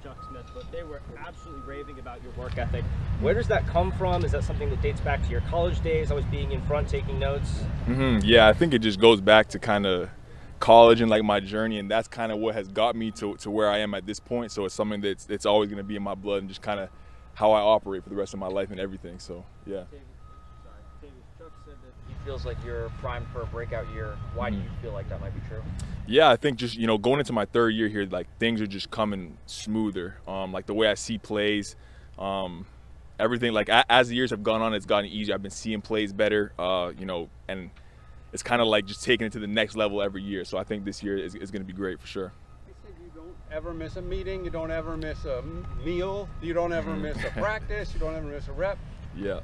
Chuck Smith, but they were absolutely raving about your work ethic. Where does that come from? Is that something that dates back to your college days, always being in front, taking notes? Yeah, I think it just goes back to kind of college and like my journey, and that's kind of what has got me to where I am at this point. So it's something that's always going to be in my blood and just kind of how I operate for the rest of my life and everything. So yeah. Chuck said that he feels like you're primed for a breakout year. Why do you feel like that might be true? Yeah, I think just, going into my third year here, like things are just coming smoother. Like the way I see plays, everything, like as the years have gone on, it's gotten easier. I've been seeing plays better, and it's kind of like just taking it to the next level every year. So I think this year is going to be great for sure. You said you don't ever miss a meeting, you don't ever miss a meal, you don't ever miss a practice, you don't ever miss a rep. Yeah.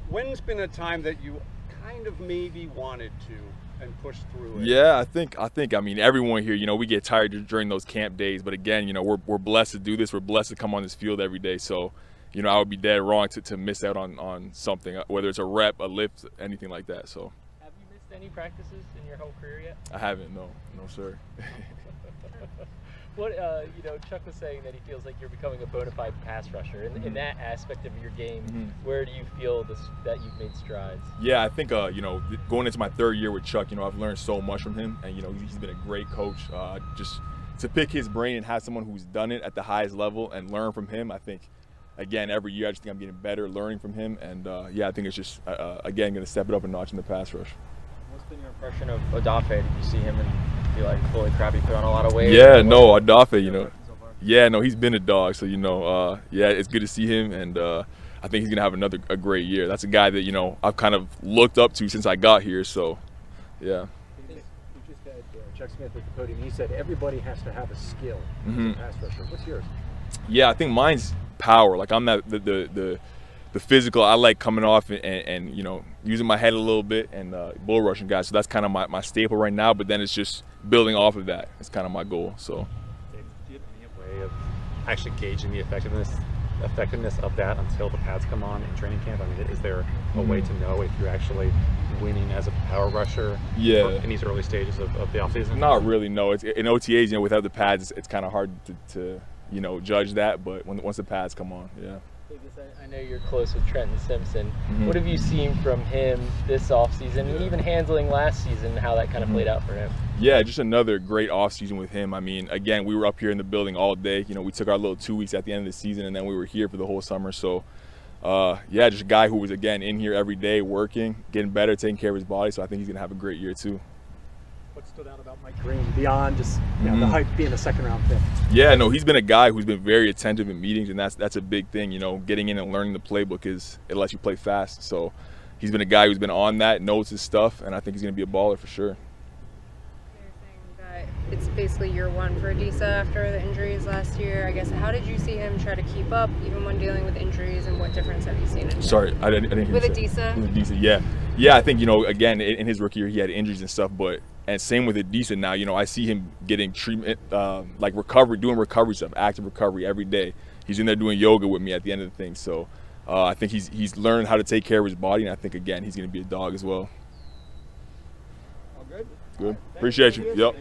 When's been a time that you kind of maybe wanted to and pushed through it? Yeah, I mean, everyone here, we get tired during those camp days, but again, we're blessed to do this. We're blessed to come on this field every day. So, I would be dead wrong to miss out on something, whether it's a rep, a lift, anything like that. So. Have you missed any practices in your whole career yet? I haven't, no, sir. What, Chuck was saying that he feels like you're becoming a bona fide pass rusher. In that aspect of your game, where do you feel that you've made strides? Yeah, I think, going into my third year with Chuck, I've learned so much from him. And, he's been a great coach. Just to pick his brain and have someone who's done it at the highest level and learn from him, I think, again, every year I just think I'm getting better learning from him. And, I think it's just, again, going to step it up a notch in the pass rush. What's been your impression of Odafe? Did you see him and feel like, holy crap, he put on a lot of weight? Yeah, no, Odafe, yeah, no, he's been a dog. So, yeah, it's good to see him. And I think he's going to have a great year. That's a guy that, I've kind of looked up to since I got here. So, yeah. You just had Chuck Smith at the podium. He said everybody has to have a skill as a pass rusher. What's yours? Yeah, I think mine's power. Like I'm not the physical. I like coming off and using my head a little bit and bull rushing guys. So that's kind of my staple right now. But then it's just building off of that. It's kind of my goal. So. Do you have any way of actually gauging the effectiveness of that until the pads come on in training camp? I mean, is there a way to know if you're actually winning as a power rusher in these early stages of the offseason? Not really, no. It's in OTAs, without the pads, it's kind of hard to judge that. But once the pads come on, yeah. I know you're close with Trenton Simpson. What have you seen from him this offseason, and even handling last season, how that kind of played out for him? Yeah, just another great offseason with him. I mean, again, we were up here in the building all day. We took our little 2 weeks at the end of the season, and then we were here for the whole summer. So, yeah, just a guy who was, again, in here every day working, getting better, taking care of his body. So I think he's going to have a great year, too. What stood out about Mike Green beyond just the hype being a second-round pick? Yeah, no, he's been a guy who's been very attentive in meetings, and that's a big thing. Getting in and learning the playbook it lets you play fast. So he's been a guy who's been on that, knows his stuff, and I think he's going to be a baller for sure. You're saying that it's basically year one for Adisa after the injuries last year. I guess, how did you see him try to keep up even when dealing with injuries, and what difference have you seen in him? Sorry, I didn't hear with you Adisa? With Adisa, yeah. I think again in his rookie year he had injuries and stuff, and same with Adisa now. I see him getting treatment, like recovery, doing recovery stuff, active recovery every day. He's in there doing yoga with me at the end of the thing. So I think he's learned how to take care of his body, and I think again he's going to be a dog as well. All good. Good. Appreciate you. Yep.